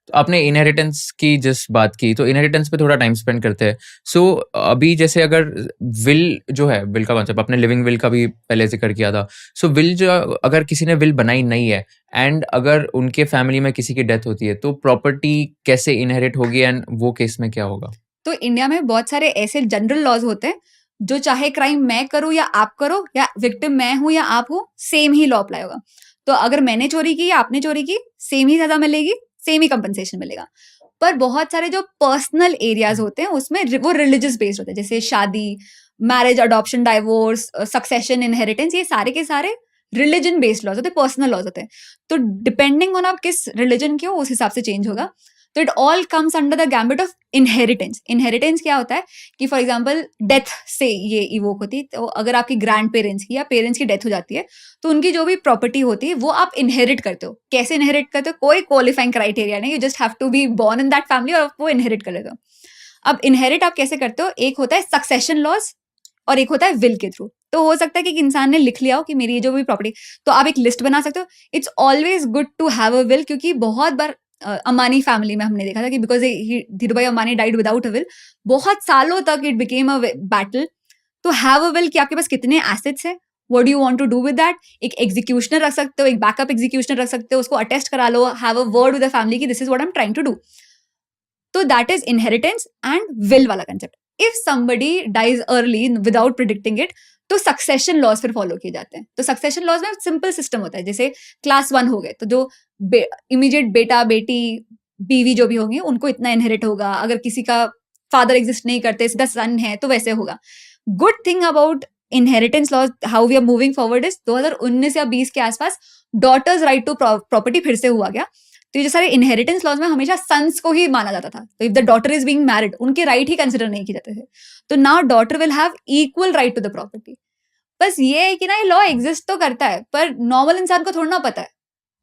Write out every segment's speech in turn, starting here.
आपने इनहेरिटेंस की जिस बात की, तो इनहेरिटेंस पे थोड़ा टाइम स्पेंड करते हैं। सो अभी जैसे अगर विल जो है, विल का कॉन्सेप्ट आपने लिविंग विल का भी पहले जिक्र किया था। सो विल जो, अगर किसी ने विल बनाई नहीं है एंड अगर उनके फैमिली में किसी की डेथ होती है, तो प्रॉपर्टी कैसे इनहेरिट होगी एंड वो केस में क्या होगा? तो इंडिया में बहुत सारे ऐसे जनरल लॉज होते हैं जो चाहे क्राइम मैं करूं या आप करो या विक्टिम मैं हूं या आप हो, सेम ही लॉ अप्लाई होगा। तो अगर मैंने चोरी की या आपने चोरी की, सेम ही सजा मिलेगी, सेम ही कंपनसेशन मिलेगा। पर बहुत सारे जो पर्सनल एरियाज होते हैं उसमें वो रिलीजियस बेस्ड होते हैं, जैसे शादी, marriage, adoption, divorce, succession, inheritance, ये सारे के सारे रिलीजन बेस्ड लॉज होते हैं, पर्सनल लॉज होते हैं। तो डिपेंडिंग ऑन आप किस रिलीजन के हो उस हिसाब से चेंज होगा। तो it all comes under the gambit of inheritance. Inheritance क्या होता है कि फॉर एग्जाम्पल डेथ से ये इवोक होती है। तो अगर आपकी ग्रैंड पेरेंट्स की या पेरेंट्स की डेथ हो जाती है तो उनकी जो भी प्रॉपर्टी होती है वो आप इनहेरिट करते हो। कैसे इनहेरिट करते हो? कोई क्वालिफाइंग क्राइटेरिया नहीं, you just have to be born in that family और वो इनहेरिट कर लेते हो। अब इनहेरिट आप कैसे करते हो? एक होता है सक्सेशन लॉज और एक होता है विल के थ्रू। तो हो सकता है कि इंसान ने लिख लिया हो कि मेरी ये जो भी प्रॉपर्टी, तो आप एक लिस्ट बना सकते हो। It's always good to have a will, क्योंकि बहुत बार अंबानी फैमिली में हमने देखा था कि because Dhirubhai Ambani died without a will, बहुत सालों तक it became a battle to have a will कि आपके पास कितने एसेट्स हैं, what do you want to do with that. एक एग्जीक्यूशनर रख सकते हो, एक बैकअप एग्जीक्यूशनर रख सकते हो, उसको अटेस्ट करा लो, have a word with the family कि this is what I am trying to do. तो that is inheritance and will वाला concept. If somebody dies early without predicting it, तो सक्सेशन लॉज फिर फॉलो किए जाते हैं। तो सक्सेशन लॉज में सिंपल सिस्टम होता है, जैसे क्लास 1 हो गए तो जो इमीडिएट बेटा बेटी बीवी जो भी होंगे उनको इतना इनहेरिट होगा। अगर किसी का फादर एग्जिस्ट नहीं करते, सीधा सन है, तो वैसे होगा। Good thing about inheritance laws, how we are moving forward, is 2019 या 20 के आसपास डॉटर्स राइट टू प्रॉपर्टी फिर से हुआ गया। तो ये जो सारे इनहेरिटेंस लॉज में हमेशा सन्स को ही माना जाता था। तो if the daughter is being married, उनके राइट ही कंसिडर नहीं किए जाते थे। तो now daughter will have equal right to the property. बस ये है कि ना, ये लॉ एग्जिस्ट तो करता है पर नॉर्मल इंसान को थोड़ा ना पता है।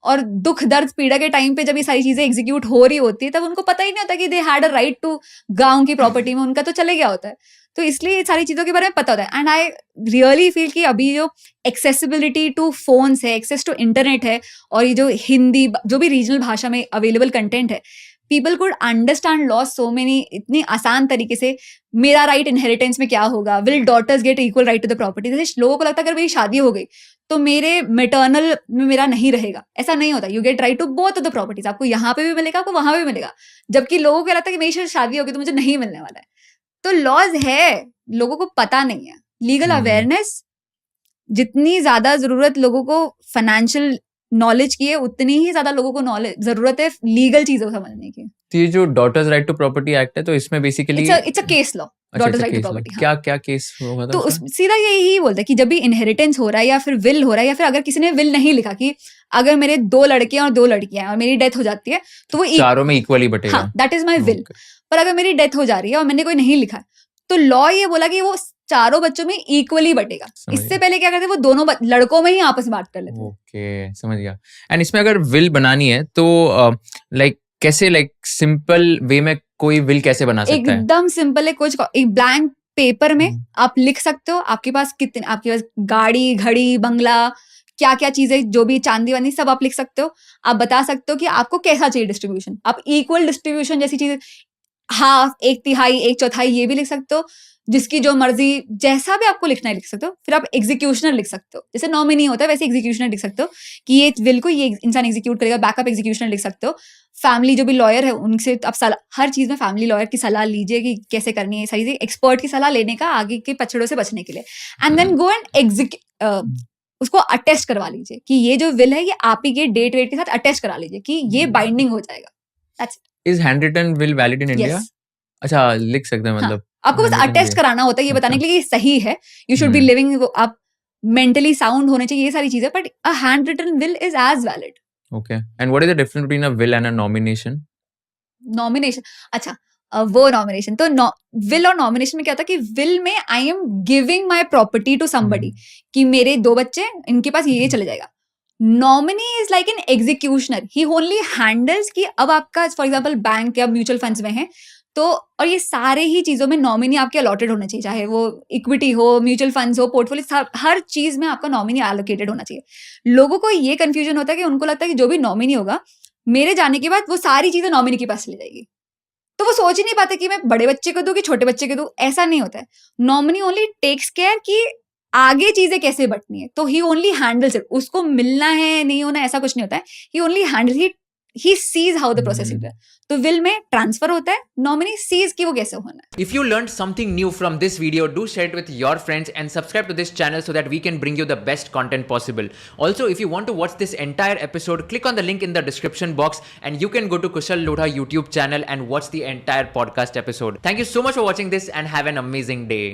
और दुख दर्द पीड़ा के टाइम पे जब ये सारी चीजें एग्जीक्यूट हो रही होती है तब उनको पता ही नहीं होता कि they had a right to गांव की प्रॉपर्टी में, उनका तो चले गया होता है। तो इसलिए ये सारी चीजों के बारे में पता होता है। एंड आई रियली फील कि अभी जो एक्सेसिबिलिटी टू फोन्स है, एक्सेस टू इंटरनेट है, और ये जो हिंदी जो भी रीजनल भाषा में अवेलेबल कंटेंट है, people could understand law so many, इतनी आसान तरीके से। मेरा राइट इनहेरिटेंस में क्या होगा, will daughters get equal right to the property. जैसे लोगों को लगता है अगर मेरी शादी हो गई तो मेरे मेटर्नल में मेरा नहीं रहेगा, ऐसा नहीं होता। You get right to both of the properties, आपको यहाँ पे भी मिलेगा, आपको वहां पे भी मिलेगा। जबकि लोगों को लगता है कि मेरी शादी होगी तो मुझे नहीं मिलने वाला है। तो लॉज है, लोगों को पता नहीं है। लीगल अवेयरनेस, जितनी ज्यादा जरूरत लोगों को फाइनेंशियल नॉलेज की है, उतनी ही ज्यादा लोगों को नॉलेज जरूरत है लीगल चीजों को समझने की। तो ये जो daughters right to property act है, तो इसमें basically it's a case law, daughters right to property. क्या क्या केस होगा तो उसमें? सीधा यही बोलता है कि जब भी इनहेरिटेंस हो रहा है या फिर विल हो रहा है, या फिर अगर किसी ने विल नहीं लिखा कि अगर मेरे 2 लड़के और 2 लड़कियां हैं और मेरी डेथ हो जाती है तो वो चारों में इक्वली बटेगा। हाँ, दैट इज माई विल। पर अगर मेरी डेथ हो जा रही है और मैंने कोई नहीं लिखा है, तो लॉ ये बोला कि वो चारों बच्चों में इक्वली बटेगा। इससे पहले क्या करते, वो दोनों लड़कों में ही आपस में बात कर लेते। ओके, समझ गया। एंड इसमें अगर विल बनानी है तो लाइक कैसे, लाइक सिंपल वे में कोई विल कैसे बना सकता है? एकदम सिंपल है। कुछ एक ब्लैंक पेपर में आप लिख सकते हो आपके पास कितने, आपके पास गाड़ी, घड़ी, बंगला, क्या क्या चीजें, जो भी चांदी वांदी, सब आप लिख सकते हो। आप बता सकते हो कि आपको कैसा चाहिए डिस्ट्रीब्यूशन। आप इक्वल डिस्ट्रीब्यूशन जैसी चीजें, हाफ, 1/3, 1/4 ये भी लिख सकते हो। जिसकी जो मर्जी, जैसा भी आपको लिखना है लिख सकते हो। फिर आप एग्जीक्यूशनर लिख सकते हो, जैसे नॉमिनी होता है वैसे एग्जीक्यूशनर लिख सकते हो कि ये विल को ये इंसान एग्जीक्यूट करेगा। बैकअप एग्जीक्यूशनर लिख सकते हो। फैमिली जो भी लॉयर है उनसे आप हर चीज में फैमिली लॉयर की सलाह लीजिए कि कैसे करनी है सारी चीज, एक्सपर्ट की सलाह लेने का आगे के पछड़ों से बचने के लिए। एंड देन गो एंड उसको अटेस्ट करवा लीजिए कि ये जो विल है ये आप ही के डेट वेट के साथ अटेस्ट करा लीजिए कि ये बाइंडिंग हो जाएगा। That's it. Is hand written will valid in India? अच्छा, लिख सकते हैं मतलब। आपको बस अटेस्ट कराना होता है ये बताने के लिए कि सही है। यू शुड बी लिविंग, आप मेंटली साउंड होने चाहिए, ये सारी चीजें। But a hand written will is as valid. Okay, and what is the difference between a will and a nomination? Nomination, अच्छा, वो नॉमिनेशन तो विल और नॉमिनेशन में क्या होता है कि विल में I am giving my property to somebody, कि मेरे 2 बच्चे, इनके पास ये चले जाएगा। Nominee is like an executioner, he only handles कि अब आपका फॉर एग्जाम्पल बैंक या म्यूचुअल फंड्स में है तो, और ये सारे ही चीजों में नॉमिनी आपके अलॉटेड होना चाहिए, चाहे वो इक्विटी हो, म्यूचुअल फंड्स हो, पोर्टफोलियो, हर चीज में आपका नॉमिनी एलोकेटेड होना चाहिए। लोगों को ये कंफ्यूजन होता है कि उनको लगता है कि जो भी नॉमिनी होगा मेरे जाने के बाद वो सारी चीजें नॉमिनी के पास चली जाएगी। तो वो सोच ही नहीं पाते कि मैं बड़े बच्चे को दूं कि छोटे बच्चे को दूं, ऐसा नहीं होता है। नॉमिनी ओनली टेक्स केयर कि आगे चीजें कैसे बटनी है, तो ही ओनली हैंडल्स इट। उसको मिलना है नहीं होना ऐसा कुछ नहीं होता है, he only handle, he sees how the process is. तो विल में ट्रांसफर होता है, नॉमिनी सीज कि वो कैसे होना है। If you learned something new from this video, do share it with your friends and subscribe to this channel so that we can bring you the best content possible. Also, if you want to watch this entire episode, click on the link in the description box and you can go to Kushal Lodha YouTube channel and watch the entire podcast episode. Thank you so much for watching this and have an amazing day.